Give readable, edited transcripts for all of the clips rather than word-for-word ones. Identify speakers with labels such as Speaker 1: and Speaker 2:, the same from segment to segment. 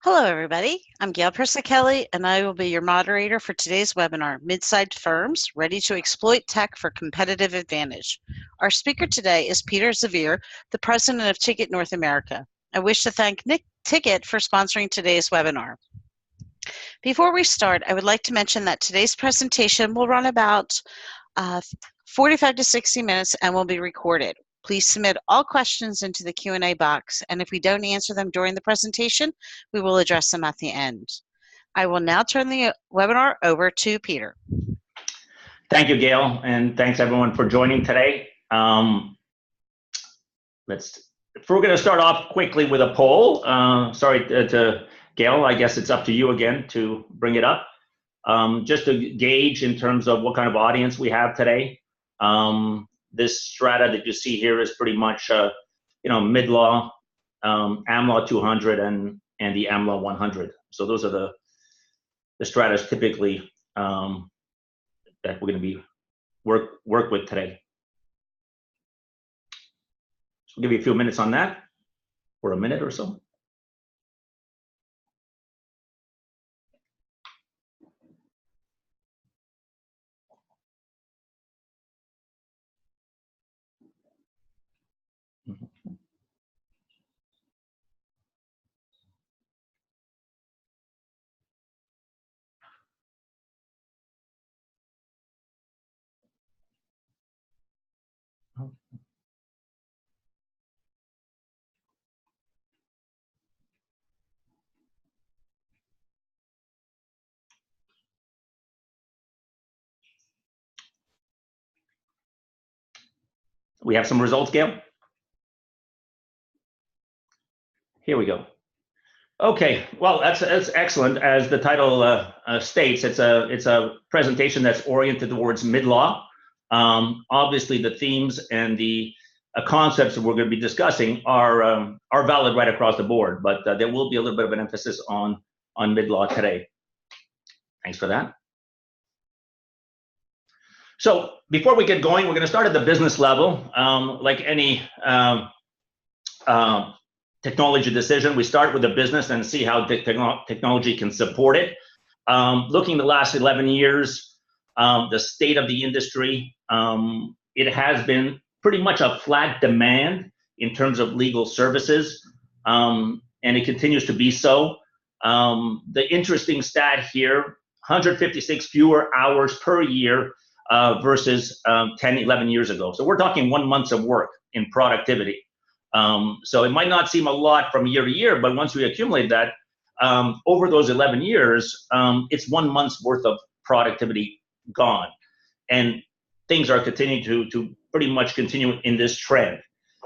Speaker 1: Hello, everybody. I'm Gail Persicelli, and I will be your moderator for today's webinar, Mid-Sized Firms Ready to Exploit Tech for Competitive Advantage. Our speaker today is Peter Zavir, the president of Ticket North America. I wish to thank Nick Ticket for sponsoring today's webinar. Before we start, I would like to mention that today's presentation will run about 45 to 60 minutes and will be recorded. Please submit all questions into the Q&A box, and if we don't answer them during the presentation, we will address them at the end. I will now turn the webinar over to Peter.
Speaker 2: Thank you, Gail, and thanks everyone for joining today. We're going to start off quickly with a poll. Sorry to Gail, I guess it's up to you again to bring it up. Just to gauge in terms of what kind of audience we have today. This strata that you see here is pretty much, mid-law, AmLaw 200, and the AmLaw 100. So those are the stratas typically that we're going to be work with today. So we'll give you a few minutes on that, for a minute or so. We have some results, Gail? Here we go. Okay, well, that's excellent. As the title states, it's a presentation that's oriented towards mid-law. Obviously, the themes and the concepts that we're going to be discussing are valid right across the board, but there will be a little bit of an emphasis on mid-law today. Thanks for that. So before we get going, we're going to start at the business level. Like any technology decision, we start with the business and see how the technology can support it. Looking the last 11 years, the state of the industry, it has been pretty much a flat demand in terms of legal services, and it continues to be so. The interesting stat here, 156 fewer hours per year versus 10, 11 years ago. So we're talking 1 month of work in productivity. So it might not seem a lot from year to year, but once we accumulate that, over those 11 years, it's 1 month's worth of productivity gone. And things are continuing to pretty much continue in this trend.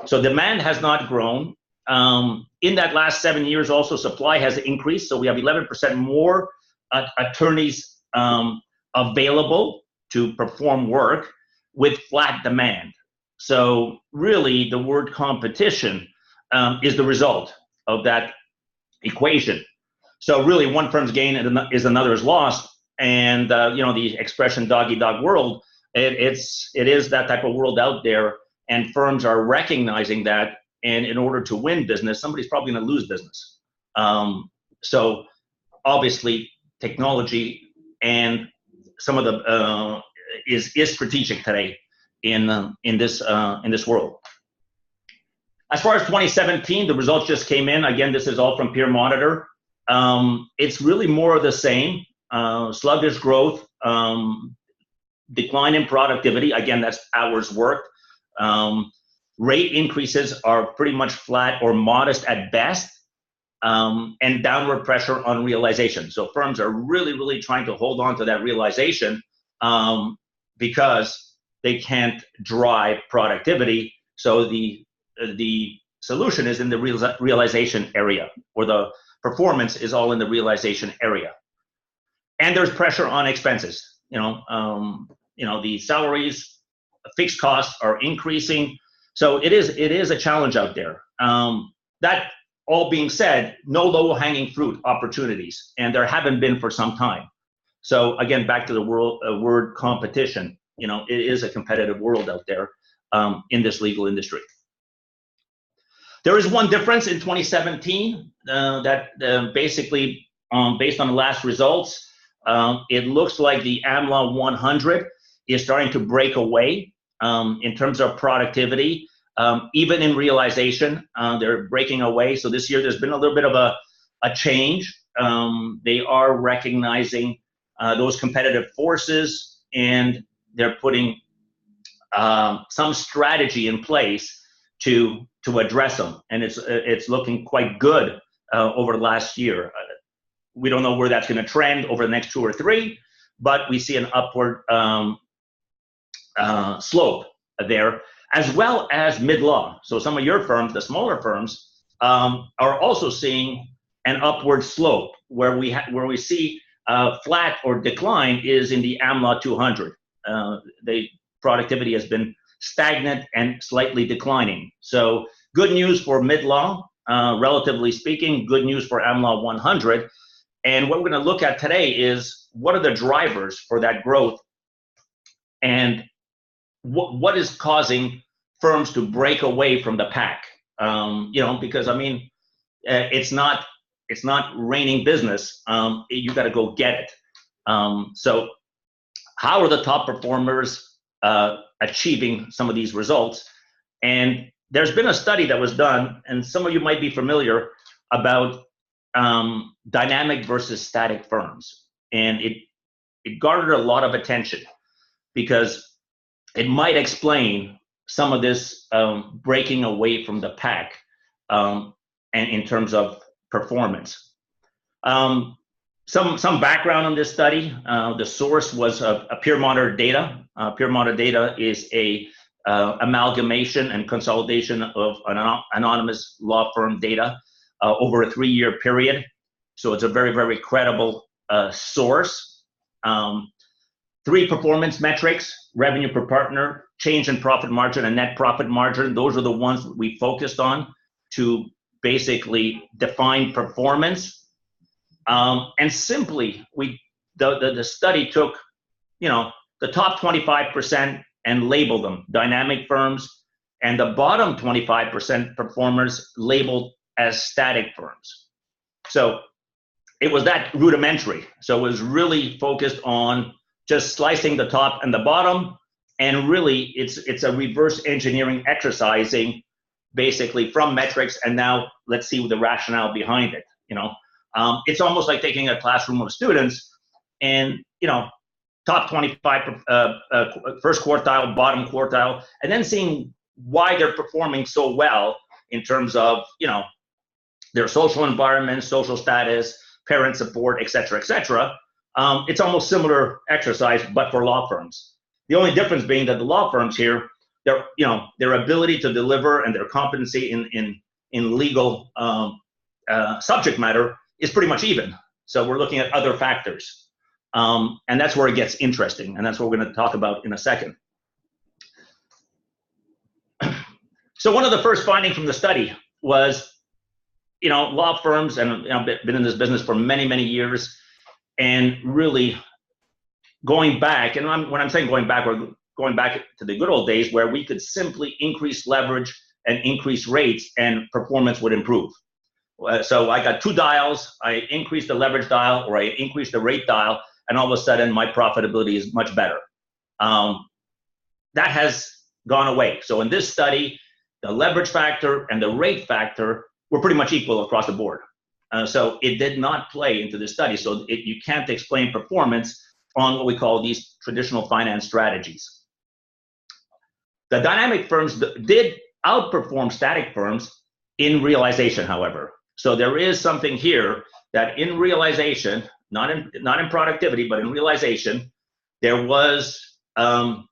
Speaker 2: So demand has not grown. In that last 7 years also, supply has increased. So we have 11% more attorneys available to perform work with flat demand. So really, the word competition is the result of that equation. So really, one firm's gain is another's loss. And the expression dog-eat-dog world, it is that type of world out there. And firms are recognizing that. And in order to win business, somebody's probably going to lose business. So obviously, technology and some of the is strategic today in this world. As far as 2017, the results just came in. Again, this is all from Peer Monitor. It's really more of the same. Sluggish growth, decline in productivity. Again, that's hours worked. Rate increases are pretty much flat or modest at best, and downward pressure on realization. So firms are really trying to hold on to that realization because they can't drive productivity. So the solution is in the realization area, or the performance is all in the realization area. And there's pressure on expenses. The salaries, fixed costs are increasing. So it is a challenge out there. That all being said, no low-hanging fruit opportunities, and there haven't been for some time. So again, back to the word competition. It is a competitive world out there in this legal industry. There is one difference in 2017 that basically, based on the last results, it looks like the AmLaw 100 is starting to break away in terms of productivity. Even in realization, they're breaking away. So this year there's been a little bit of a change. They are recognizing those competitive forces, and they're putting some strategy in place to address them, and it's looking quite good over the last year. We don't know where that's going to trend over the next 2 or 3, but we see an upward slope there, as well as mid-law. So some of your firms, the smaller firms, are also seeing an upward slope. Where we see flat or decline is in the AmLaw 200. The productivity has been stagnant and slightly declining. So good news for mid-law, relatively speaking, good news for AmLaw 100. And what we're going to look at today is what are the drivers for that growth, and what is causing firms to break away from the pack. Because I mean, it's not raining business. You got to go get it. So how are the top performers achieving some of these results? And there's been a study that was done, and some of you might be familiar, about dynamic versus static firms. And it garnered a lot of attention because it might explain some of this breaking away from the pack, and in terms of performance. Some background on this study. The source was a peer monitor data. Peer monitor data is a amalgamation and consolidation of an anonymous law firm data over a 3-year period. So it's a very, very credible source. 3 performance metrics: revenue per partner, change in profit margin, and net profit margin. Those are the ones we focused on to basically define performance. And simply, the study took, the top 25% and labeled them dynamic firms, and the bottom 25% performers labeled as static firms. So it was that rudimentary. So it was really focused on just slicing the top and the bottom, and really it's a reverse engineering exercising basically from metrics, and now let's see the rationale behind it. It's almost like taking a classroom of students and, top 25, first quartile, bottom quartile, and then seeing why they're performing so well in terms of, their social environment, social status, parent support, et cetera, et cetera. It's almost similar exercise, but for law firms. The only difference being that the law firms here, their ability to deliver and their competency in legal subject matter is pretty much even. So we're looking at other factors. And that's where it gets interesting, and that's what we're going to talk about in a second. So one of the first findings from the study was, law firms, and I've been in this business for many, many years, and really going back, and when I'm saying going back, we're going back to the good old days where we could simply increase leverage and increase rates and performance would improve. So I got 2 dials, I increased the leverage dial or I increased the rate dial, and all of a sudden my profitability is much better. That has gone away. So in this study, the leverage factor and the rate factor were pretty much equal across the board. So it did not play into the study. So you can't explain performance on what we call these traditional finance strategies. The dynamic firms did outperform static firms in realization, however. So there is something here that in realization, not in productivity, but in realization, there was an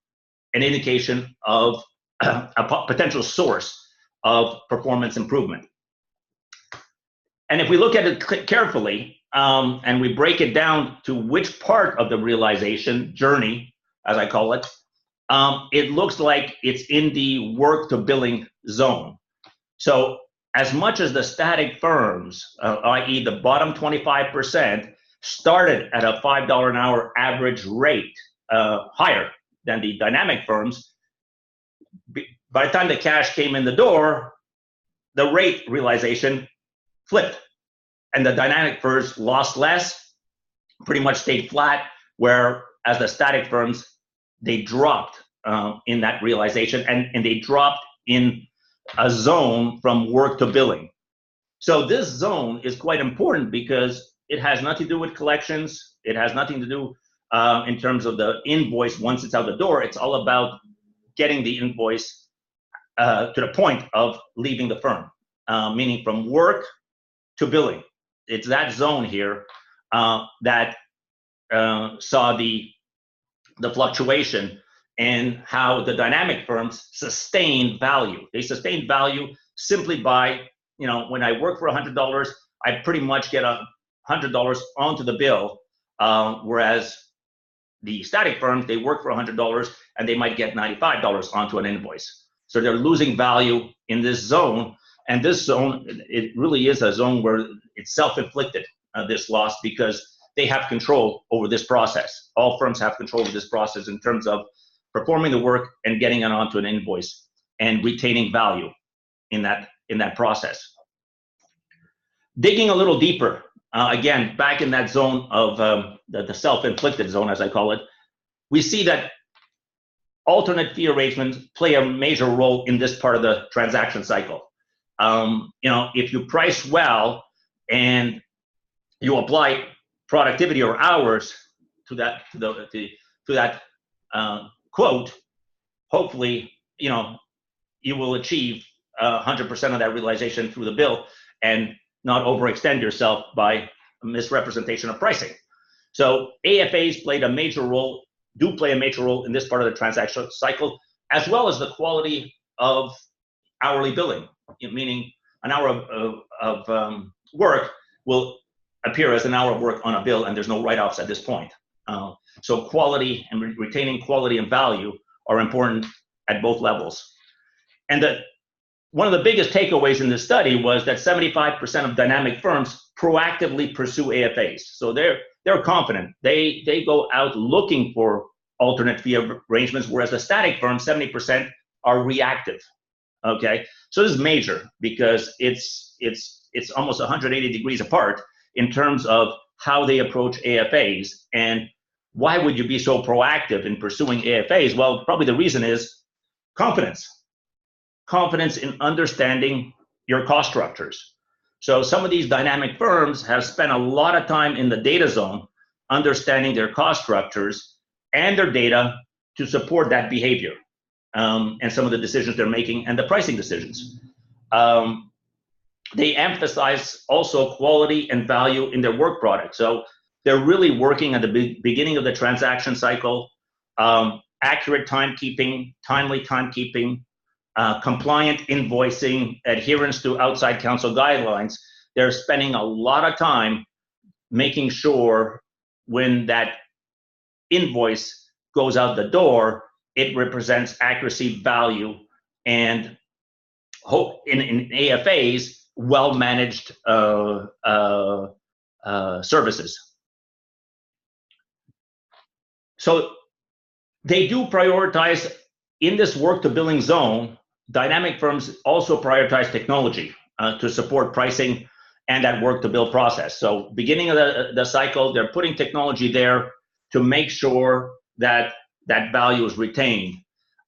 Speaker 2: indication of a potential source of performance improvement. And if we look at it carefully, and we break it down to which part of the realization journey, as I call it, it looks like it's in the work to billing zone. So as much as the static firms, i.e. the bottom 25%, started at a $5 an hour average rate, higher than the dynamic firms, by the time the cash came in the door, the rate realization flipped, and the dynamic firms lost less, pretty much stayed flat, whereas the static firms, they dropped in that realization, and they dropped in a zone from work to billing. So this zone is quite important because it has nothing to do with collections. It has nothing to do in terms of the invoice once it's out the door. It's all about getting the invoice to the point of leaving the firm, meaning from work to billing. It's that zone here that saw the fluctuation and how the dynamic firms sustained value. They sustained value simply by, when I work for $100, I pretty much get $100 onto the bill, whereas the static firms, they work for $100 and they might get $95 onto an invoice. So they're losing value in this zone. And this zone, it really is a zone where it's self-inflicted, this loss, because they have control over this process. All firms have control over this process in terms of performing the work and getting it onto an invoice and retaining value in that process. Digging a little deeper, again, back in that zone of the self-inflicted zone, as I call it, we see that alternate fee arrangements play a major role in this part of the transaction cycle. If you price well and you apply productivity or hours to that quote, hopefully, you will achieve 100% of that realization through the bill and not overextend yourself by misrepresentation of pricing. So AFAs do play a major role in this part of the transaction cycle, as well as the quality of hourly billing, meaning an hour of work will appear as an hour of work on a bill, and there's no write-offs at this point. So quality and retaining quality and value are important at both levels. And one of the biggest takeaways in this study was that 75% of dynamic firms proactively pursue AFAs. So they're confident. They go out looking for alternate fee arrangements, whereas the static firms, 70%, are reactive. Okay, so this is major because it's almost 180 degrees apart in terms of how they approach AFAs. And why would you be so proactive in pursuing AFAs? Well, probably the reason is confidence in understanding your cost structures. So some of these dynamic firms have spent a lot of time in the data zone understanding their cost structures and their data to support that behavior and some of the decisions they're making and the pricing decisions. They emphasize also quality and value in their work product. So they're really working at the beginning of the transaction cycle, accurate timekeeping, timely timekeeping, compliant invoicing, adherence to outside counsel guidelines. They're spending a lot of time making sure when that invoice goes out the door, it represents accuracy, value, and hope in AFAs, well-managed services. So they do prioritize in this work to billing zone. Dynamic firms also prioritize technology to support pricing and that work to bill process. So beginning of the cycle, they're putting technology there to make sure that that value is retained.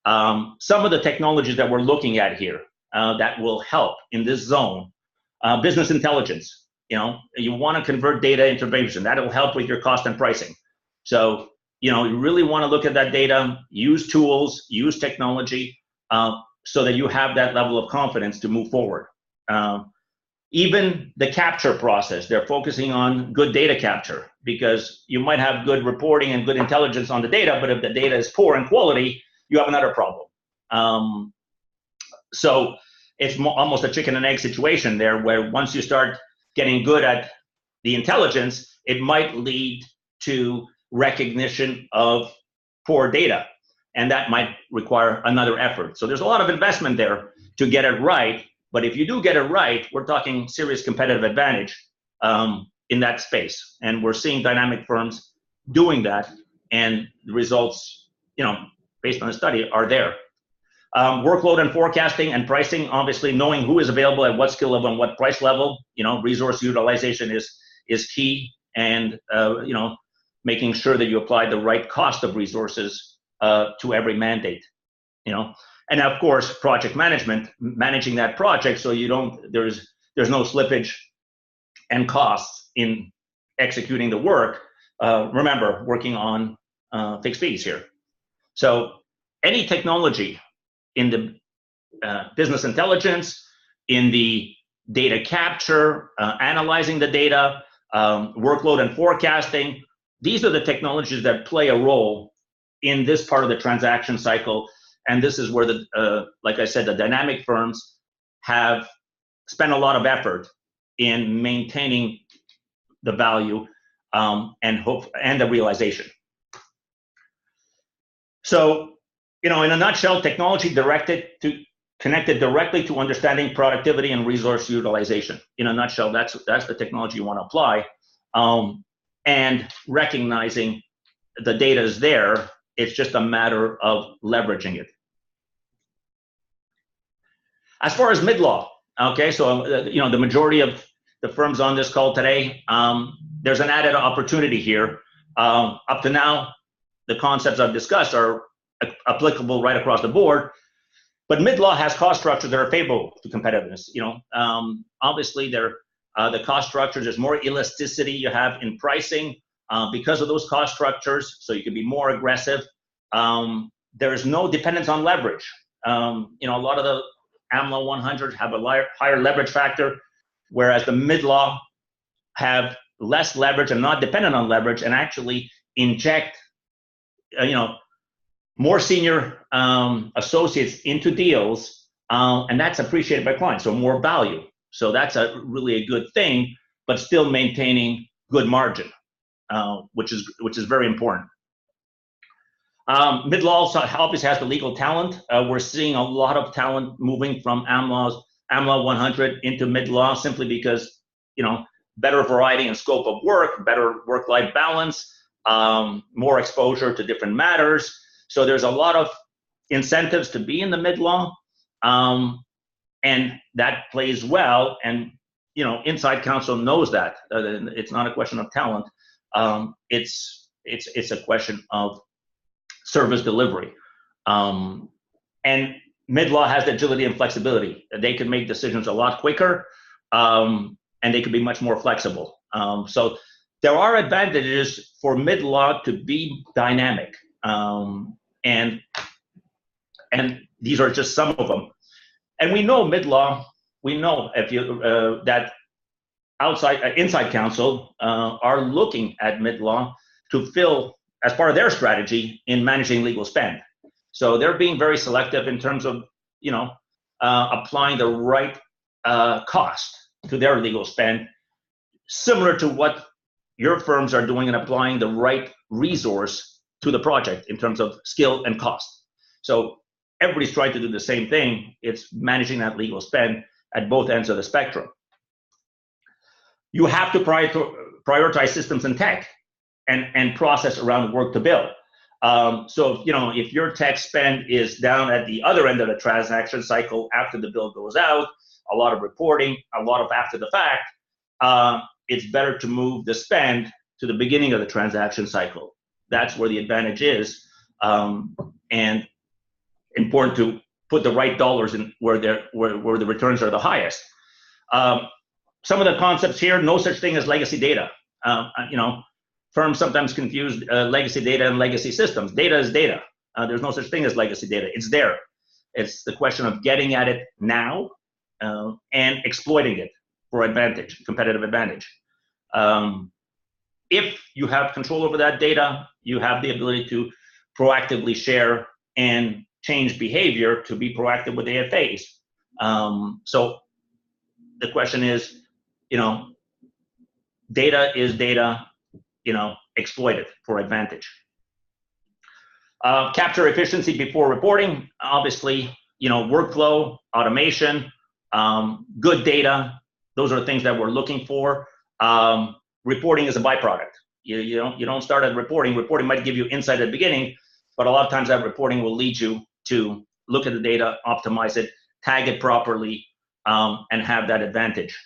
Speaker 2: Some of the technologies that we're looking at here that will help in this zone, business intelligence. You want to convert data into information. That'll help with your cost and pricing. So you really want to look at that data, use tools, use technology, so that you have that level of confidence to move forward. Even the capture process, they're focusing on good data capture, because you might have good reporting and good intelligence on the data, but if the data is poor in quality, you have another problem. So it's almost a chicken and egg situation there, where once you start getting good at the intelligence, it might lead to recognition of poor data, and that might require another effort. So there's a lot of investment there to get it right, but if you do get it right, we're talking serious competitive advantage in that space, and we're seeing dynamic firms doing that, and the results, based on the study, are there. Workload and forecasting and pricing, obviously knowing who is available at what skill level and what price level. Resource utilization is key, and making sure that you apply the right cost of resources to every mandate. And of course, project management, managing that project so there's no slippage and costs in executing the work. Remember, working on fixed fees here. So any technology in the business intelligence, in the data capture, analyzing the data, workload and forecasting, these are the technologies that play a role in this part of the transaction cycle. And this is where like I said, the dynamic firms have spent a lot of effort in maintaining the value and the realization. So, in a nutshell, technology connected directly to understanding productivity and resource utilization. In a nutshell, that's the technology you want to apply, and recognizing the data is there. It's just a matter of leveraging it. As far as mid-law, okay, so the majority of the firms on this call today, there's an added opportunity here. Up to now, the concepts I've discussed are applicable right across the board, but mid-law has cost structures that are favorable to competitiveness. Obviously, the cost structures, there's more elasticity you have in pricing because of those cost structures, so you can be more aggressive. There's no dependence on leverage. A lot of the AMLA 100 have a higher leverage factor, whereas the mid-law have less leverage and not dependent on leverage, and actually inject more senior associates into deals, and that's appreciated by clients, so more value. So that's really a good thing, but still maintaining good margin, which is very important. Mid-law also obviously has the legal talent. We're seeing a lot of talent moving from AMLA 100 into mid-law simply because, better variety and scope of work, better work-life balance, more exposure to different matters. So there's a lot of incentives to be in the mid-law, and that plays well. And, inside counsel knows that. It's not a question of talent. It's a question of service delivery. And mid-law has the agility and flexibility. They can make decisions a lot quicker, and they can be much more flexible. So there are advantages for mid-law to be dynamic. And these are just some of them. And we know mid-law, that inside counsel are looking at mid-law to fill as part of their strategy in managing legal spend. So they're being very selective in terms of, applying the right cost to their legal spend, similar to what your firms are doing and applying the right resource to the project in terms of skill and cost. So everybody's trying to do the same thing. It's managing that legal spend at both ends of the spectrum. You have to prioritize systems and tech and process around work to bill. So if your tech spend is down at the other end of the transaction cycle after the bill goes out, a lot of reporting, a lot of after the fact, it's better to move the spend to the beginning of the transaction cycle. That's where the advantage is, and important to put the right dollars in where the returns are the highest. Some of the concepts here: no such thing as legacy data. Firms sometimes confuse legacy data and legacy systems. Data is data. There's no such thing as legacy data. It's there. It's the question of getting at it now and exploiting it for advantage, competitive advantage. If you have control over that data, you have the ability to proactively share and change behavior to be proactive with AFAs. So the question is, data is data, exploit it for advantage. Capture efficiency before reporting. Obviously, workflow, automation, good data. Those are things that we're looking for. Reporting is a byproduct. You don't start at reporting. Reporting might give you insight at the beginning, but a lot of times that reporting will lead you to look at the data, optimize it, tag it properly, and have that advantage.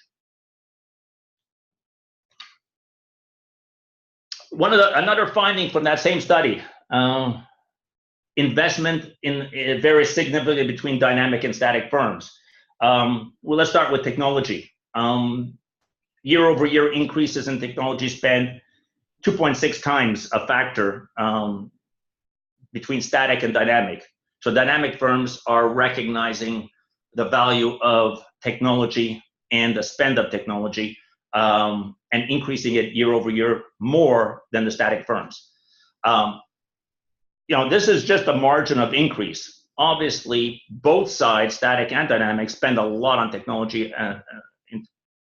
Speaker 2: Another finding from that same study, investment in varies significantly between dynamic and static firms. Well, let's start with technology. Year-over-year increases in technology spend, 2.6 times a factor between static and dynamic. So dynamic firms are recognizing the value of technology and the spend of technology, and increasing it year over year more than the static firms. This is just a margin of increase. Obviously, both sides, static and dynamic, spend a lot on technology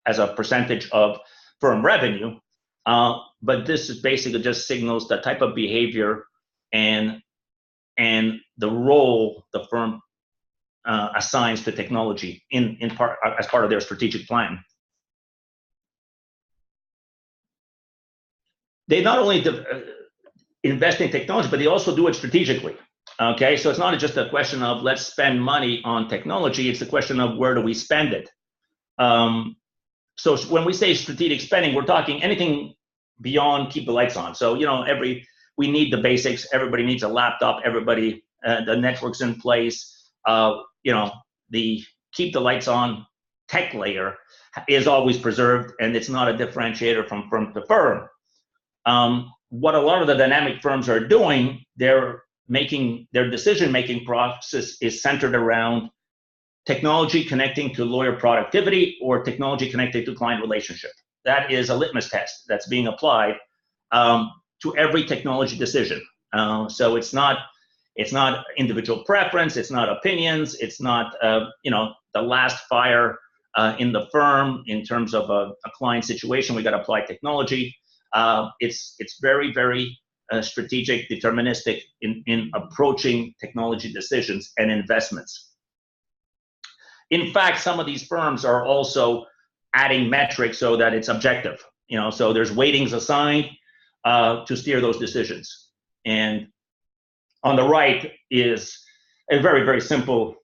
Speaker 2: as a percentage of firm revenue. But this is basically just signals the type of behavior and the role the firm assigns to technology in part as part of their strategic plan. They not only invest in technology, but they also do it strategically. Okay, so it's not just a question of let's spend money on technology, it's a question of where do we spend it. So when we say strategic spending, we're talking anything beyond keep the lights on. So we need the basics. Everybody needs a laptop. Everybody, the network's in place. The keep the lights on tech layer is always preserved, and it's not a differentiator from firm to firm. What a lot of the dynamic firms are doing, their decision-making process is centered around technology connecting to lawyer productivity or technology connected to client relationship. That is a litmus test that's being applied to every technology decision. So it's not individual preference, it's not opinions, it's not the last fire in the firm in terms of a client situation. We got to apply technology. It's very, very strategic, deterministic in approaching technology decisions and investments. In fact, some of these firms are also adding metrics so that it's objective. So there's weightings assigned to steer those decisions. And on the right is a very, very simple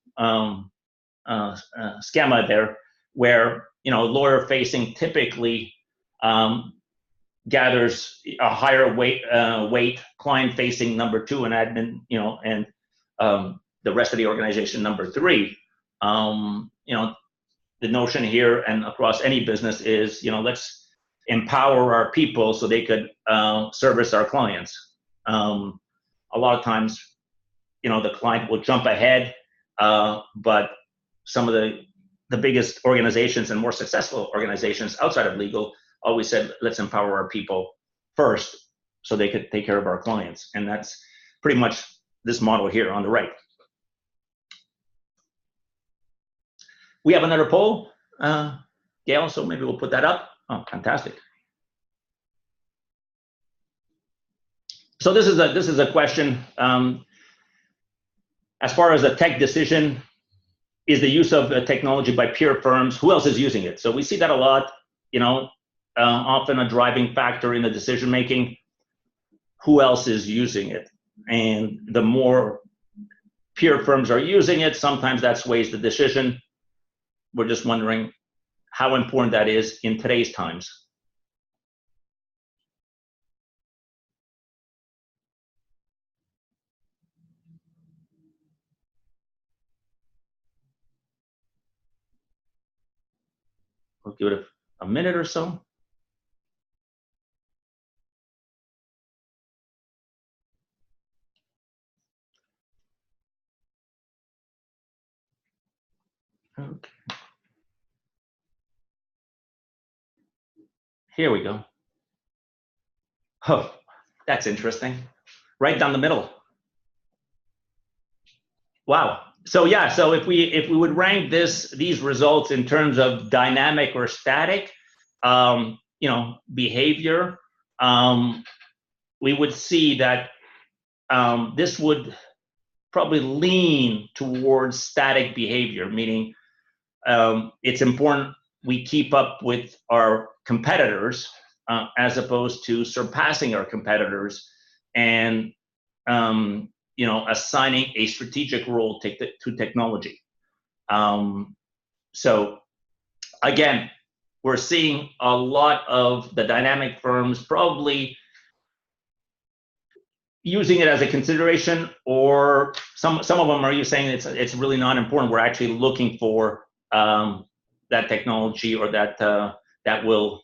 Speaker 2: schema there, where lawyer facing typically gathers a higher weight, client facing number 2, and admin, and the rest of the organization number 3. The notion here and across any business is, let's empower our people so they could service our clients. A lot of times, the client will jump ahead, but some of the biggest organizations and more successful organizations outside of legal always said, let's empower our people first so they could take care of our clients. And that's pretty much this model here on the right. We have another poll, Gail, so maybe we'll put that up. Oh, fantastic. So this is a question, as far as a tech decision, is the use of technology by peer firms, who else is using it? So we see that a lot, often a driving factor in the decision making. Who else is using it? And the more peer firms are using it, sometimes that sways the decision. We're just wondering how important that is in today's times. We'll give it a minute or so. Okay. Here we go. Oh, that's interesting. Right down the middle. Wow. So yeah, so if we would rank these results in terms of dynamic or static, behavior, we would see that this would probably lean towards static behavior, meaning it's important we keep up with our competitors as opposed to surpassing our competitors and assigning a strategic role to technology. So again, we're seeing a lot of the dynamic firms probably using it as a consideration, or some of them are saying it's really not important. We're actually looking for that technology, or that will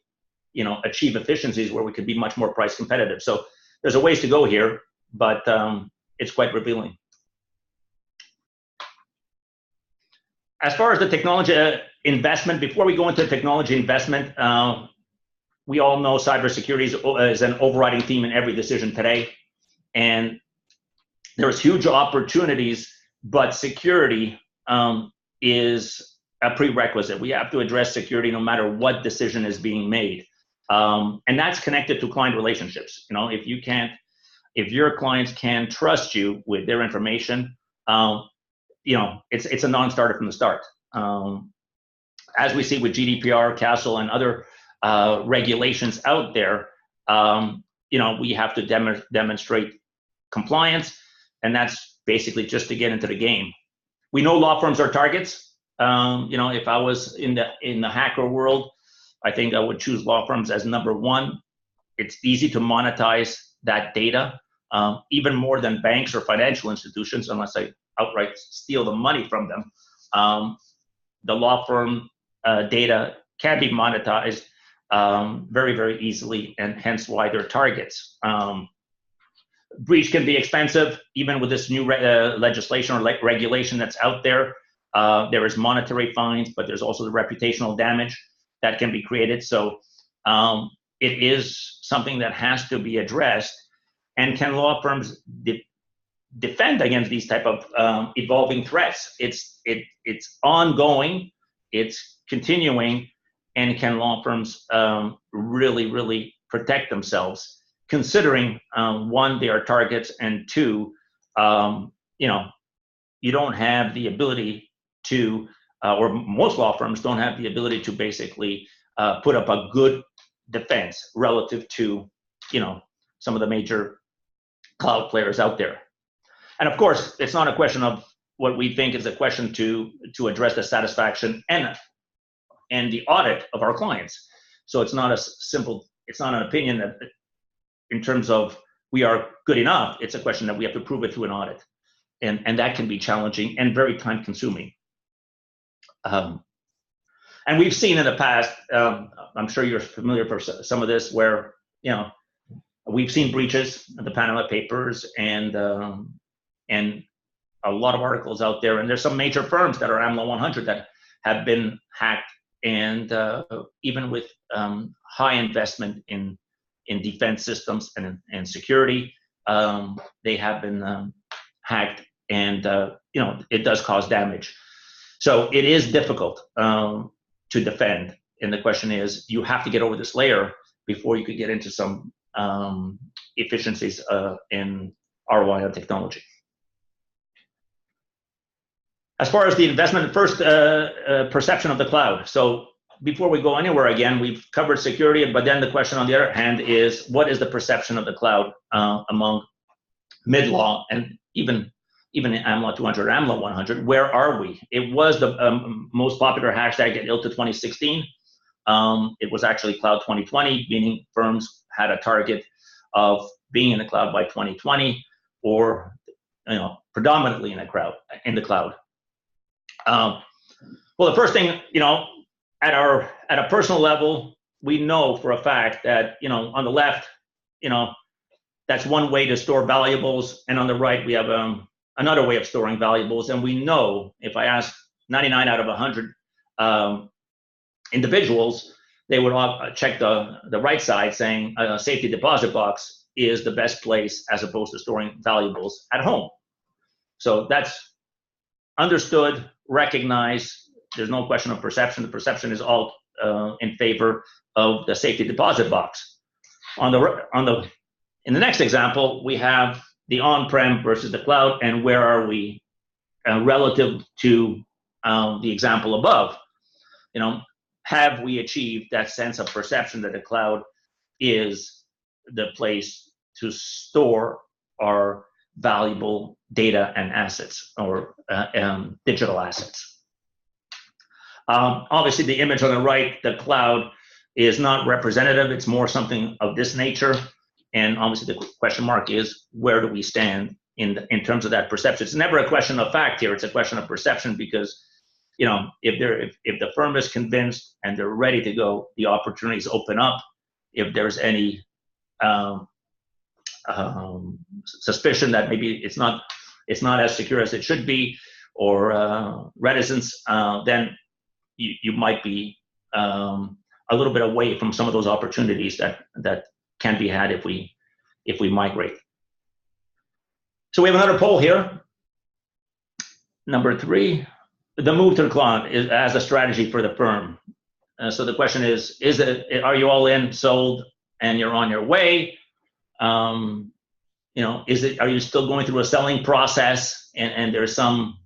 Speaker 2: achieve efficiencies where we could be much more price competitive. So there's a ways to go here, but it's quite revealing. As far as the technology investment, before we go into technology investment, we all know cybersecurity is an overriding theme in every decision today. And there's huge opportunities, but security is a prerequisite. We have to address security no matter what decision is being made. And that's connected to client relationships. If your clients can't trust you with their information, it's a non-starter from the start. As we see with GDPR, CASL, and other regulations out there, we have to demonstrate compliance, and that's basically just to get into the game. We know law firms are targets. If I was in the hacker world, I think I would choose law firms as number one. It's easy to monetize that data, even more than banks or financial institutions, unless I outright steal the money from them. The law firm data can be monetized very, very easily, and hence why they're targets. Breach can be expensive, even with this new legislation or regulation that's out there. There is monetary fines, but there's also the reputational damage that can be created. So it is something that has to be addressed. And can law firms defend against these type of evolving threats? It's ongoing, it's continuing, and can law firms really, really protect themselves, considering one, they are targets, and two, you don't have the ability to, or most law firms don't have the ability to basically put up a good defense relative to, some of the major cloud players out there. And of course, it's not a question of what we think, is a question to address the satisfaction and the audit of our clients. So it's not it's not an opinion that in terms of we are good enough. It's a question that we have to prove it through an audit. And that can be challenging and very time consuming. And we've seen in the past, I'm sure you're familiar for some of this, where, we've seen breaches of the Panama Papers and a lot of articles out there. And there's some major firms that are AMLA 100 that have been hacked, and even with high investment in defense systems and security, they have been hacked, and it does cause damage. So it is difficult to defend, and the question is, you have to get over this layer before you could get into some efficiencies in ROI on technology. As far as the investment, first, perception of the cloud. So before we go anywhere, again, we've covered security, but then the question on the other hand is, what is the perception of the cloud among mid-law and even AMLA 200, AMLA 100? Where are we? It was the most popular hashtag at ILTA 2016. It was actually Cloud 2020, meaning firms had a target of being in the cloud by 2020, or predominantly in the cloud. Well, the first thing, at a personal level, we know for a fact that on the left, that's one way to store valuables, and on the right we have another way of storing valuables. And we know, if I ask 99 out of 100 individuals, they would all check the right side, saying a safety deposit box is the best place as opposed to storing valuables at home. So that's understood, recognized. There's no question of perception. The perception is all in favor of the safety deposit box. In the next example, we have the on-prem versus the cloud, and where are we relative to the example above? Have we achieved that sense of perception that the cloud is the place to store our valuable data and assets, or digital assets. Obviously, the image on the right, the cloud, is not representative. It's more something of this nature. And obviously, the question mark is, where do we stand in terms of that perception? It's never a question of fact here. It's a question of perception, because if the firm is convinced and they're ready to go, the opportunities open up. If there's any suspicion that maybe it's not as secure as it should be, or reticence, then you might be a little bit away from some of those opportunities that can be had if we migrate. So we have another poll here. Number 3, the move to the cloud is as a strategy for the firm. So the question is are you all in, sold, and you're on your way? Are you still going through a selling process and there's some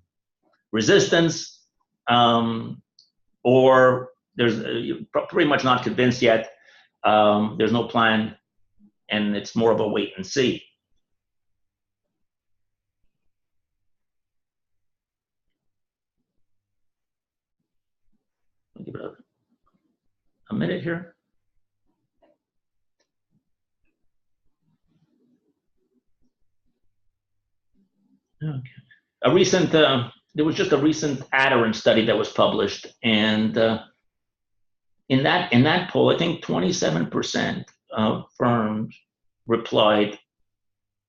Speaker 2: resistance, or you're pretty much not convinced yet, there's no plan, and it's more of a wait and see? I'll give it a minute here. Okay. There was just a recent Adderant study that was published, and in that poll, I think 27% of firms replied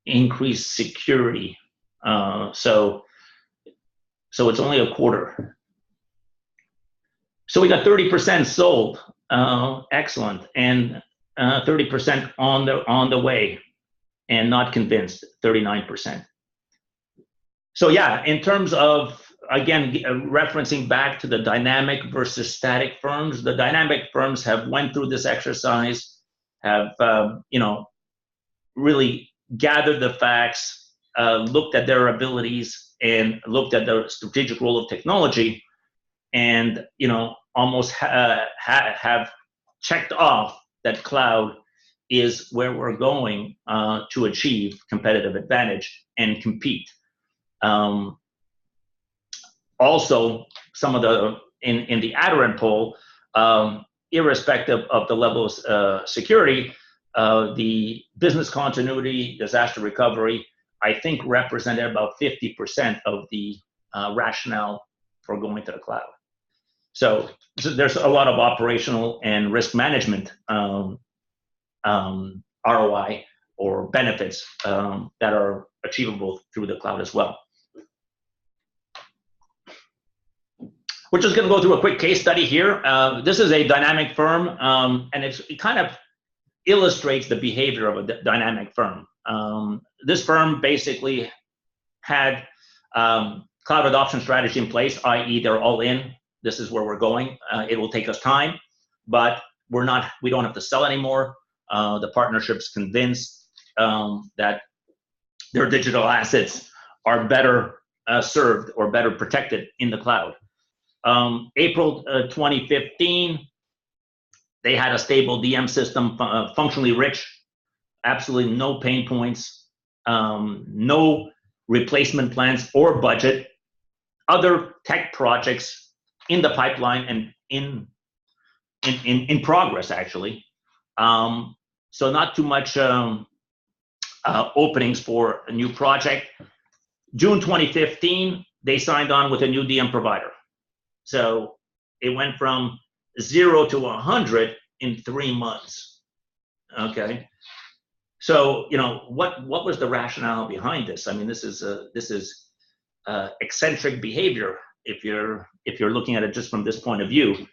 Speaker 2: increased security. So it's only a quarter. So we got 30% sold, excellent, and 30% on the way, and not convinced, 39%. So yeah, in terms of, again, referencing back to the dynamic versus static firms, the dynamic firms have went through this exercise, have really gathered the facts, looked at their abilities, and looked at the strategic role of technology, and almost have checked off that cloud is where we're going to achieve competitive advantage and compete. Also, some of the in the Adderant poll, irrespective of the level of security, the business continuity, disaster recovery, I think represented about 50% of the rationale for going to the cloud. So there's a lot of operational and risk management ROI or benefits that are achievable through the cloud as well. We're just going to go through a quick case study here. This is a dynamic firm, and it kind of illustrates the behavior of a dynamic firm. This firm basically had cloud adoption strategy in place, i.e. they're all in. This is where we're going. It will take us time, but we don't have to sell anymore. The partnership's convinced that their digital assets are better served or better protected in the cloud. April 2015, they had a stable DM system, functionally rich, absolutely no pain points, no replacement plans or budget, other tech projects in the pipeline and in progress, actually. So not too much openings for a new project. June 2015, they signed on with a new DM provider. So it went from 0 to 100 in 3 months. Okay. So what was the rationale behind this? I mean, this is eccentric behavior if you're looking at it just from this point of view.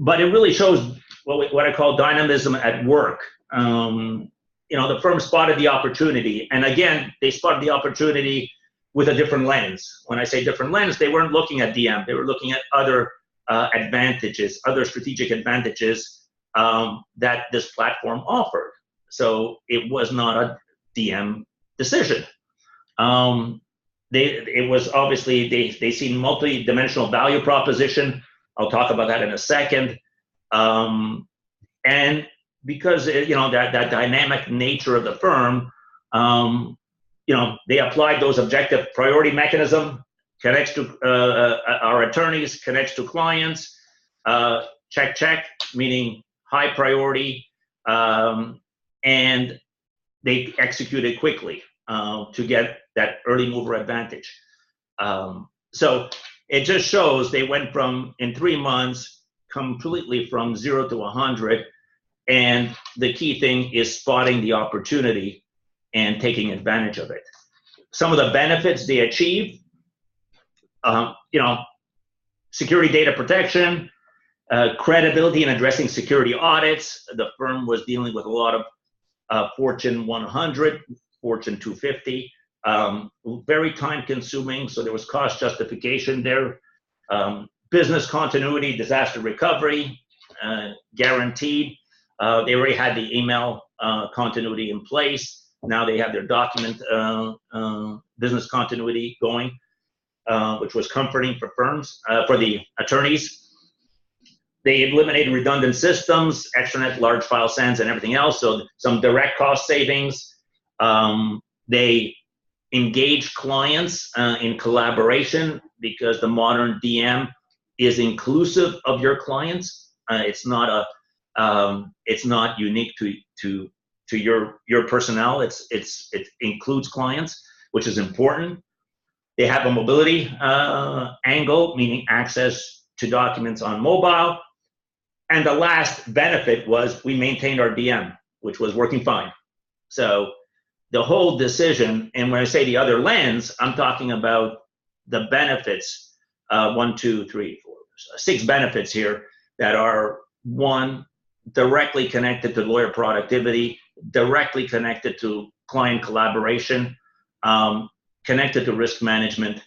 Speaker 2: But it really shows what I call dynamism at work. The firm spotted the opportunity, and again, they spotted the opportunity with a different lens. When I say different lens, they weren't looking at DM, they were looking at other advantages, other strategic advantages that this platform offered. So it was not a DM decision. It was obviously, they see multi-dimensional value proposition. I'll talk about that in a second. And because that dynamic nature of the firm, they applied those objective priority mechanism, connects to our attorneys, connects to clients, check, meaning high priority, and they executed quickly to get that early mover advantage. So it just shows they went from, in 3 months, completely from 0 to 100. And the key thing is spotting the opportunity and taking advantage of it. Some of the benefits they achieved, security data protection, credibility in addressing security audits. The firm was dealing with a lot of Fortune 100, Fortune 250, very time consuming, so there was cost justification there. Business continuity, disaster recovery, guaranteed. They already had the email continuity in place. Now they have their document business continuity going, which was comforting for firms, for the attorneys. They eliminated redundant systems, extranet, large file sends, and everything else, so some direct cost savings. They engage clients in collaboration because the modern DM is inclusive of your clients. It's not unique to your personnel. It includes clients, which is important. They have a mobility angle, meaning access to documents on mobile. And the last benefit was we maintained our DM, which was working fine. So the whole decision, and when I say the other lens, I'm talking about the benefits, 1, 2, 3, 4, 6 benefits here that are, 1, directly connected to lawyer productivity, directly connected to client collaboration, connected to risk management.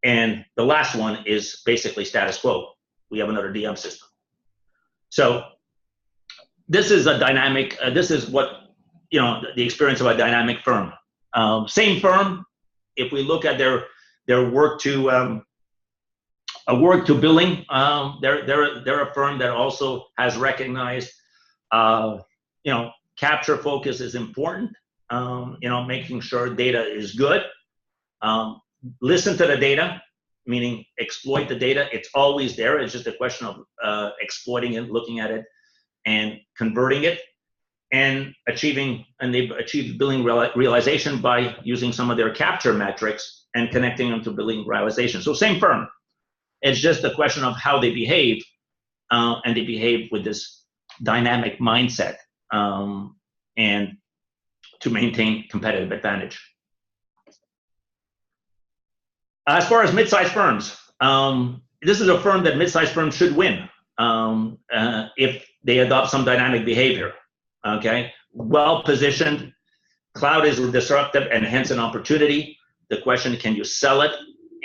Speaker 2: And the last one is basically status quo. We have another DM system. So this is a dynamic, this is what, the experience of a dynamic firm. Same firm, if we look at their work to billing, they're a firm that also has recognized, capture focus is important, making sure data is good. Listen to the data, meaning exploit the data. It's always there. It's just a question of exploiting it, looking at it, and converting it, and they've achieved billing realization by using some of their capture metrics and connecting them to billing realization. So same firm. It's just a question of how they behave, and they behave with this dynamic mindset, and to maintain competitive advantage. As far as mid-sized firms, this is a firm that mid-sized firms should win if they adopt some dynamic behavior. Okay, well-positioned, cloud is disruptive and hence an opportunity. The question, can you sell it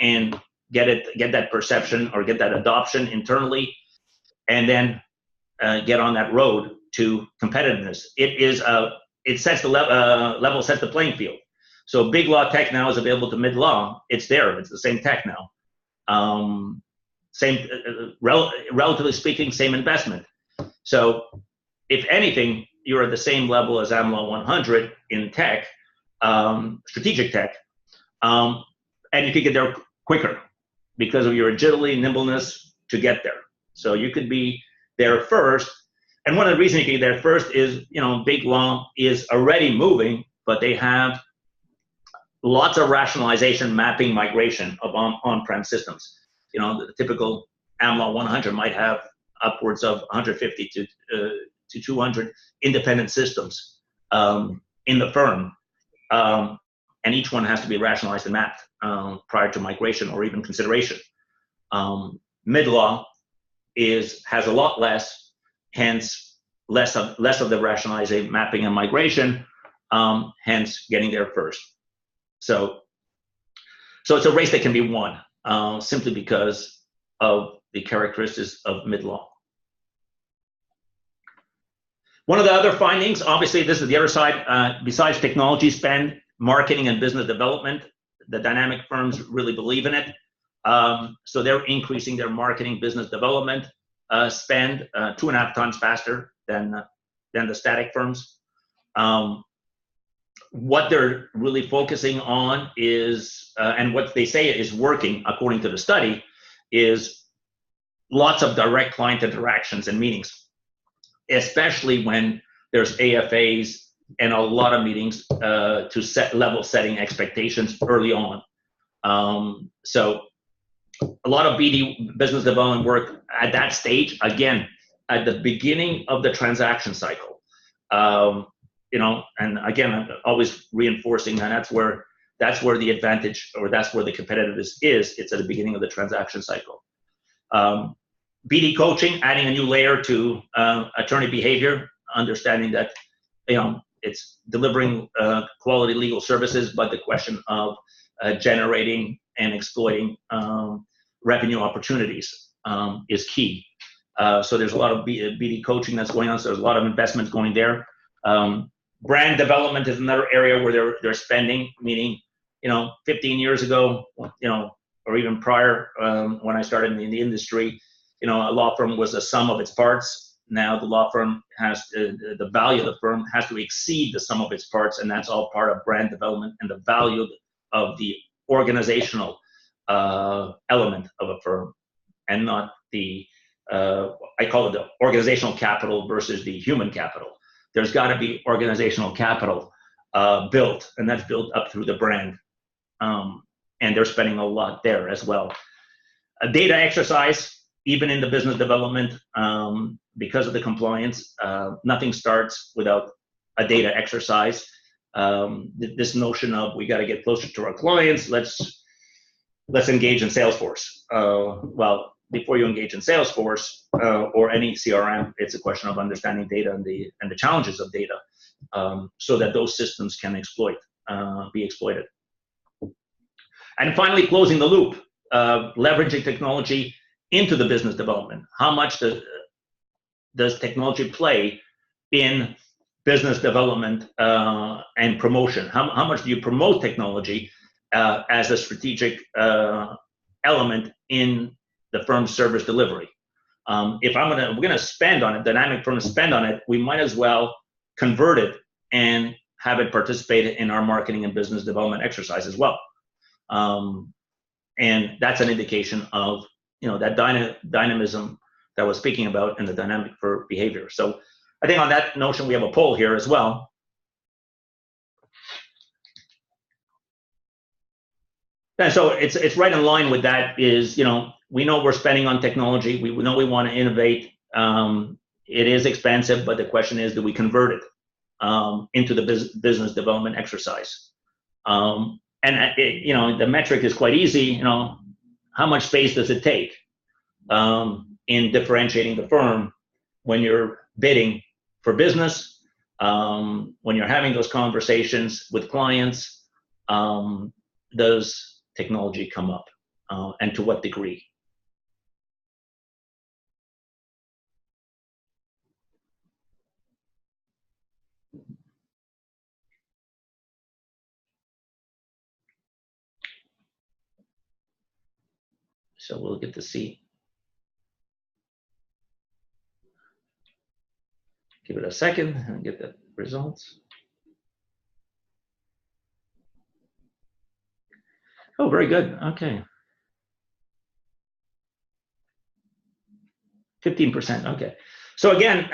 Speaker 2: and get that perception or get that adoption internally, and then get on that road to competitiveness. It sets the level, sets the playing field. So big law tech now is available to mid law. It's there. It's the same tech now. Relatively speaking, same investment. So if anything, you're at the same level as AmLaw 100 in tech, strategic tech, and you could get there quicker because of your agility, nimbleness to get there. So you could be there first. And one of the reasons you can get there first is, big law is already moving, but they have lots of rationalization, mapping, migration of on-prem systems. The typical AmLaw 100 might have upwards of 150 to 200 independent systems in the firm. And each one has to be rationalized and mapped prior to migration or even consideration. Mid-law has a lot less, hence less of the rationalizing, mapping, and migration, hence getting there first. So it's a race that can be won simply because of the characteristics of mid-law. One of the other findings, obviously this is the other side, besides technology spend, marketing and business development, the dynamic firms really believe in it. So they're increasing their marketing business development spend 2.5 times faster than the static firms. what they're really focusing on is, and what they say is working according to the study, is lots of direct client interactions and meetings, especially when there's AFAs and a lot of meetings to set level setting expectations early on. So a lot of BD, business development work at that stage, again, at the beginning of the transaction cycle. And again, I'm always reinforcing that that's where the advantage, or that's where the competitiveness is. It's at the beginning of the transaction cycle. BD coaching, adding a new layer to attorney behavior, understanding that it's delivering quality legal services, but the question of generating and exploiting revenue opportunities is key. So there's a lot of BD coaching that's going on. So there's a lot of investment going there. Brand development is another area where they're spending, meaning 15 years ago, or even prior, when I started in the industry, a law firm was the sum of its parts. Now the law firm has the value of the firm has to exceed the sum of its parts, and that's all part of brand development and the value of the organizational element of a firm, and not the I call it the organizational capital versus the human capital. There's got to be organizational capital built, and that's built up through the brand, and they're spending a lot there as well. A data exercise, even in the business development, because of the compliance, nothing starts without a data exercise. This notion of we got to get closer to our clients, let's engage in Salesforce. Well, before you engage in Salesforce or any CRM, it's a question of understanding data and the challenges of data, so that those systems can be exploited. And finally, closing the loop, leveraging technology into the business development. How much does technology play in business development and promotion? How much do you promote technology as a strategic element in the firm's service delivery? If we're gonna spend on it, dynamic firm spend on it, we might as well convert it and have it participate in our marketing and business development exercise as well. And that's an indication of that dynamism that I was speaking about in the dynamic for behavior. So I think on that notion, we have a poll here as well. And so it's right in line with that. Is we know we're spending on technology. We know we want to innovate. It is expensive, but the question is, do we convert it into the business development exercise? And the metric is quite easy. How much space does it take in differentiating the firm when you're bidding for business, when you're having those conversations with clients? Does technology come up, and to what degree? So we'll get to see. Give it a second and get the results. Oh, very good. Okay. 15%. Okay. So again,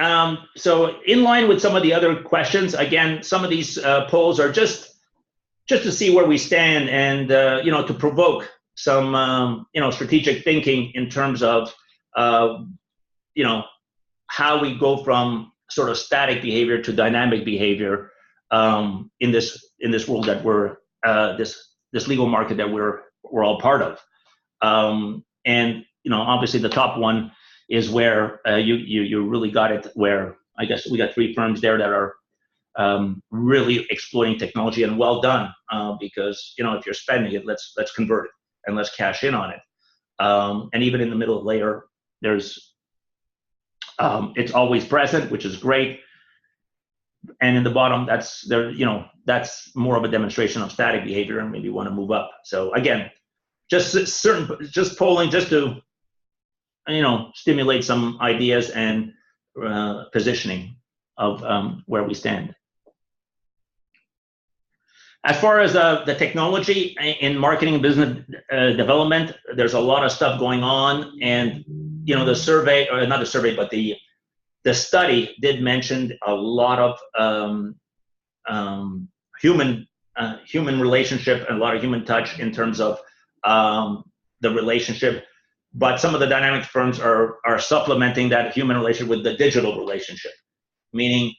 Speaker 2: so in line with some of the other questions, again, some of these polls are just to see where we stand, and to provoke some strategic thinking in terms of how we go from sort of static behavior to dynamic behavior in this world that we're this legal market that we're all part of. And obviously the top one is where you really got it, where I guess we got 3 firms there that are really exploiting technology, and well done, because if you're spending it, let's convert it and let's cash in on it. And even in the middle layer, there's it's always present, which is great. And in the bottom, that's more of a demonstration of static behavior, and maybe want to move up. So again, just polling just to stimulate some ideas and positioning of where we stand. As far as the technology in marketing and business development, there's a lot of stuff going on, and the survey, or not the survey, but the study did mention a lot of human relationship and a lot of human touch in terms of the relationship. But some of the dynamic firms are supplementing that human relationship with the digital relationship, meaning,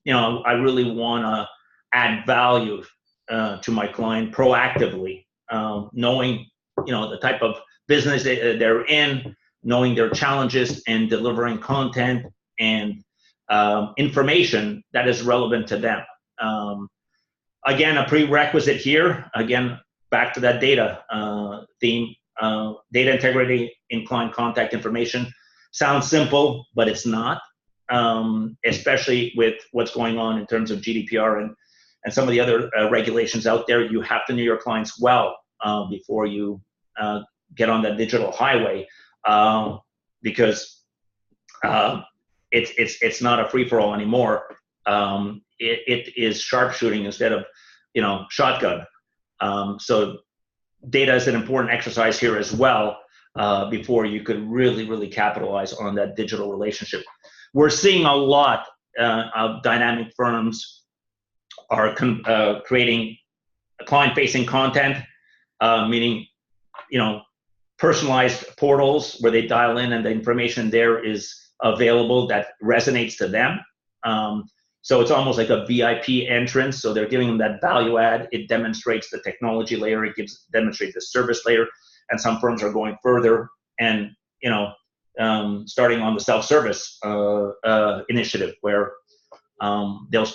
Speaker 2: I really want to add value to my client proactively, knowing, the type of business they're in, knowing their challenges, and delivering content and information that is relevant to them. Again, a prerequisite here, again, back to that data theme, data integrity in client contact information. Sounds simple, but it's not, especially with what's going on in terms of GDPR and some of the other regulations out there. You have to know your clients well before you get on that digital highway, because it's not a free-for-all anymore. It is sharpshooting instead of shotgun. So data is an important exercise here as well, before you could really capitalize on that digital relationship. We're seeing a lot of dynamic firms are creating client-facing content, meaning personalized portals where they dial in and the information there is available that resonates to them. So it's almost like a VIP entrance. So they're giving them that value add. It demonstrates the technology layer. It demonstrates the service layer. And some firms are going further and starting on the self-service initiative, where they'll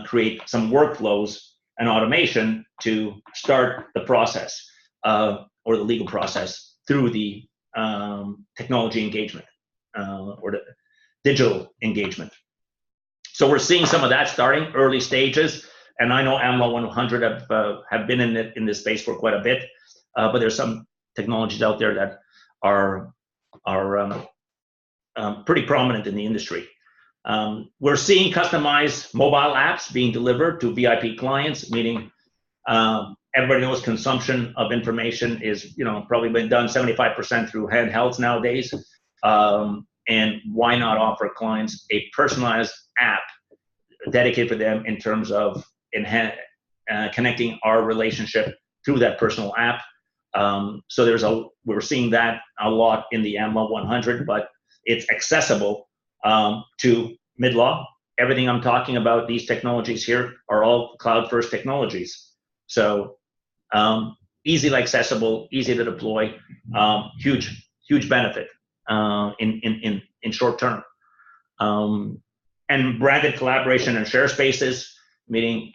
Speaker 2: create some workflows and automation to start the process or the legal process through the technology engagement or the digital engagement. So we're seeing some of that starting early stages, and I know AmLaw 100 have been in this space for quite a bit, but there's some technologies out there that are pretty prominent in the industry. We're seeing customized mobile apps being delivered to VIP clients, meaning everybody knows consumption of information is probably been done 75% through handhelds nowadays. And why not offer clients a personalized app dedicated for them in terms of connecting our relationship through that personal app? So we're seeing that a lot in the AmLaw 100, but it's accessible to mid-law. Everything I'm talking about, these technologies here, are all cloud-first technologies. So easily accessible, easy to deploy, huge benefit in short term. And branded collaboration and share spaces, meaning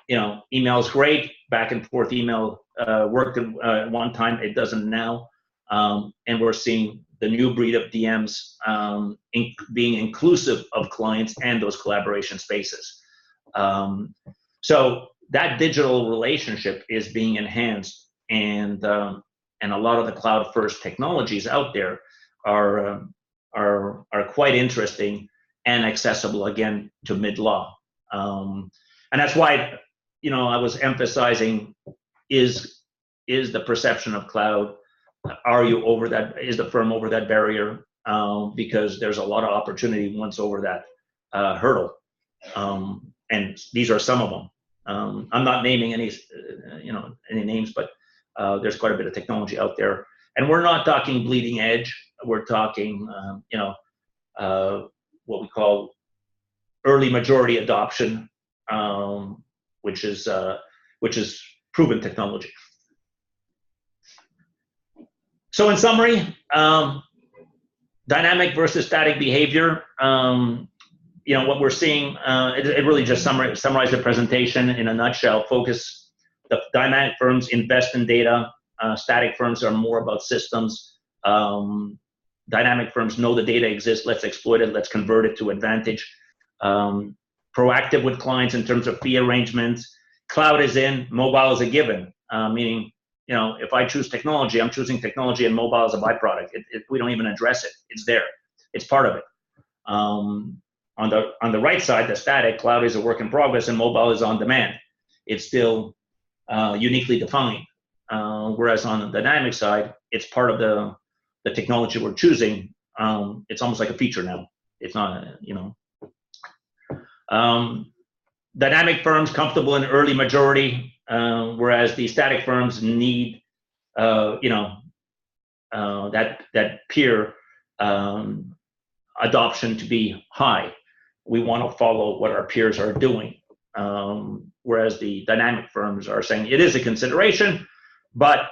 Speaker 2: email's great, back and forth email worked at one time, it doesn't now. And we're seeing the new breed of DMs being inclusive of clients and those collaboration spaces. So that digital relationship is being enhanced, and a lot of the cloud-first technologies out there are quite interesting and accessible, again, to mid-law. And that's why I was emphasizing is the perception of cloud. Are you over that? Is the firm over that barrier? Because there's a lot of opportunity once over that hurdle. And these are some of them. I'm not naming any names, but there's quite a bit of technology out there. And we're not talking bleeding edge. We're talking, what we call early majority adoption, which is proven technology. So in summary, dynamic versus static behavior. What we're seeing, it really just summarized the presentation in a nutshell. Focus, the dynamic firms invest in data. Static firms are more about systems. Dynamic firms know the data exists. Let's exploit it. Let's convert it to advantage. Proactive with clients in terms of fee arrangements. Cloud is in, mobile is a given, meaning, if I choose technology, I'm choosing technology, and mobile is a byproduct. We don't even address it. It's there. It's part of it. On the right side, the static, cloud is a work in progress, and mobile is on demand. it's still uniquely defined. Whereas on the dynamic side, it's part of the technology we're choosing. It's almost like a feature now. It's not, dynamic firms comfortable in early majority, whereas the static firms need, that peer adoption to be high. We want to follow what our peers are doing. Whereas the dynamic firms are saying it is a consideration, but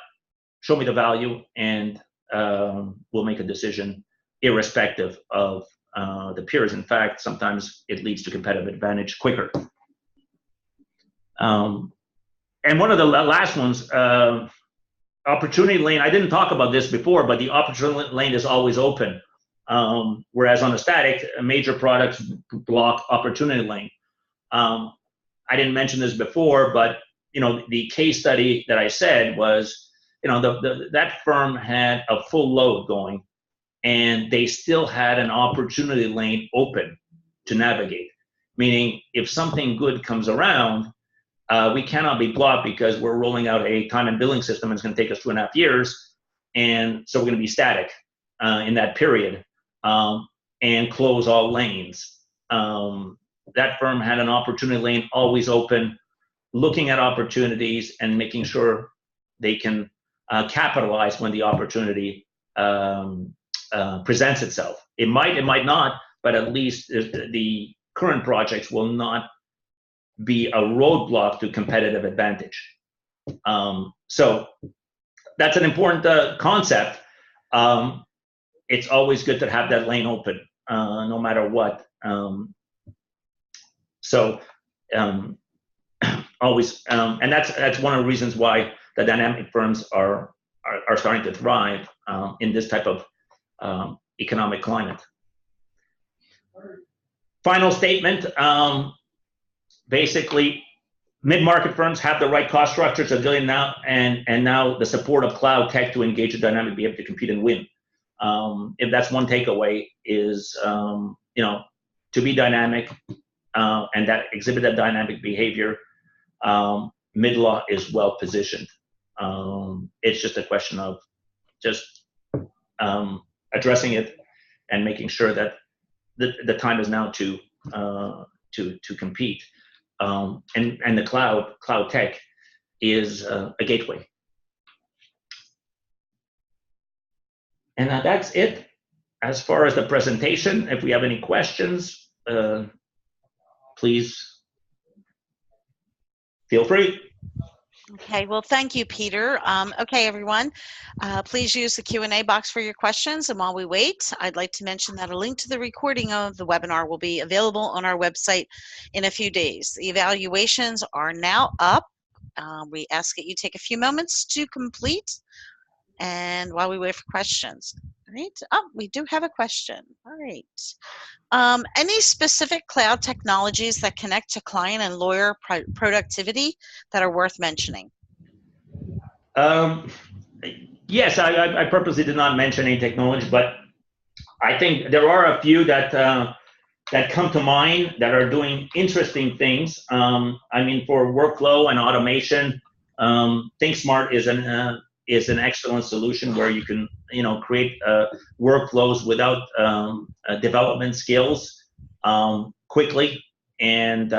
Speaker 2: show me the value and we'll make a decision irrespective of the peers. In fact, sometimes it leads to competitive advantage quicker. And one of the last ones, opportunity lane, I didn't talk about this before, but the opportunity lane is always open. Whereas on the static, major products block opportunity lane. I didn't mention this before, but the case study that I said was, that firm had a full load going, and they still had an opportunity lane open to navigate. Meaning, if something good comes around, we cannot be blocked because we're rolling out a time and billing system, and it's going to take us 2.5 years, and so we're going to be static in that period and close all lanes. That firm had an opportunity lane always open, looking at opportunities and making sure they can capitalize when the opportunity presents itself. It might not, but at least the current projects will not be a roadblock to competitive advantage. So that's an important concept. It's always good to have that lane open, no matter what. Always, and that's one of the reasons why the dynamic firms are starting to thrive in this type of economic climate. Final statement. Basically, mid-market firms have the right cost structure to deal now, and now the support of cloud tech to engage a dynamic behavior to compete and win. If that's one takeaway, is to be dynamic and that exhibit that dynamic behavior, mid-law is well positioned. It's just a question of just addressing it and making sure that the time is now to compete. And the cloud tech is a gateway. And that's it as far as the presentation. If we have any questions, please feel free.
Speaker 1: Okay, well, thank you, Peter. Okay, everyone, please use the Q&A box for your questions. And while we wait, I'd like to mention that a link to the recording of the webinar will be available on our website in a few days. The evaluations are now up. We ask that you take a few moments to complete. And while we wait for questions, all right? Oh, we do have a question. All right. Any specific cloud technologies that connect to client and lawyer productivity that are worth mentioning?
Speaker 2: Yes, I purposely did not mention any technology, but I think there are a few that come to mind that are doing interesting things. I mean, for workflow and automation, ThinkSmart is an excellent solution where you can create workflows without development skills quickly, and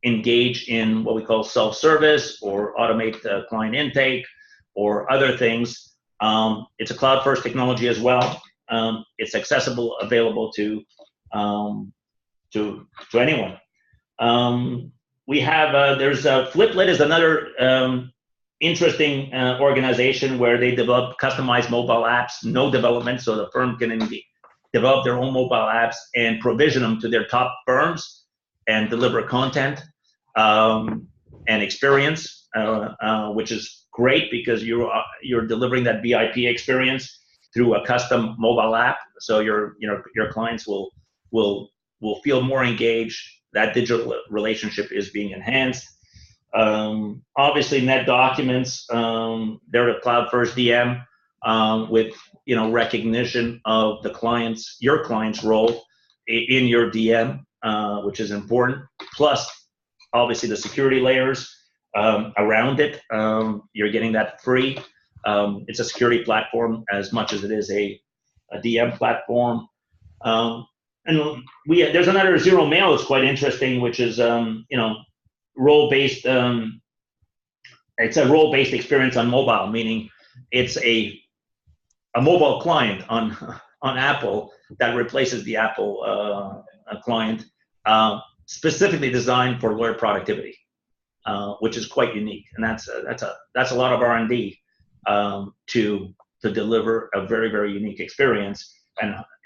Speaker 2: engage in what we call self-service or automate client intake or other things. It's a cloud-first technology as well. It's accessible, available to anyone. We have there's Fliplet is another interesting organization where they develop customized mobile apps, no development, so the firm can develop their own mobile apps and provision them to their top firms and deliver content and experience, which is great because you're delivering that VIP experience through a custom mobile app. So your clients will feel more engaged. That digital relationship is being enhanced. Obviously, Net Documents, they're a cloud-first DM with recognition of your client's role in your DM, which is important. Plus, obviously, the security layers around it. You're getting that free. It's a security platform as much as it is a DM platform. And there's another zero mail that's quite interesting, which is role-based. It's a role-based experience on mobile, meaning it's a mobile client on Apple that replaces the Apple client, specifically designed for lawyer productivity, which is quite unique, and that's a lot of R&D to deliver a very, very unique experience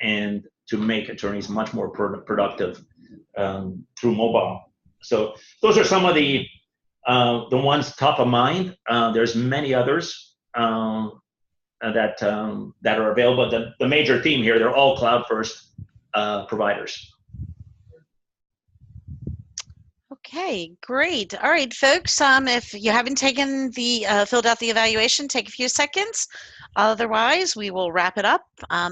Speaker 2: and to make attorneys much more productive through mobile. So those are some of the ones top of mind. There's many others that are available. The major theme here, they're all cloud first providers.
Speaker 1: Okay, great. All right, folks, if you haven't taken filled out the evaluation, take a few seconds. Otherwise, we will wrap it up.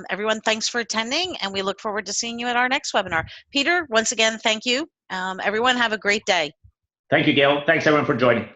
Speaker 1: Everyone, thanks for attending, and we look forward to seeing you at our next webinar. Peter, once again, thank you. Everyone, have a great day.
Speaker 2: Thank you, Gail. Thanks, everyone, for joining.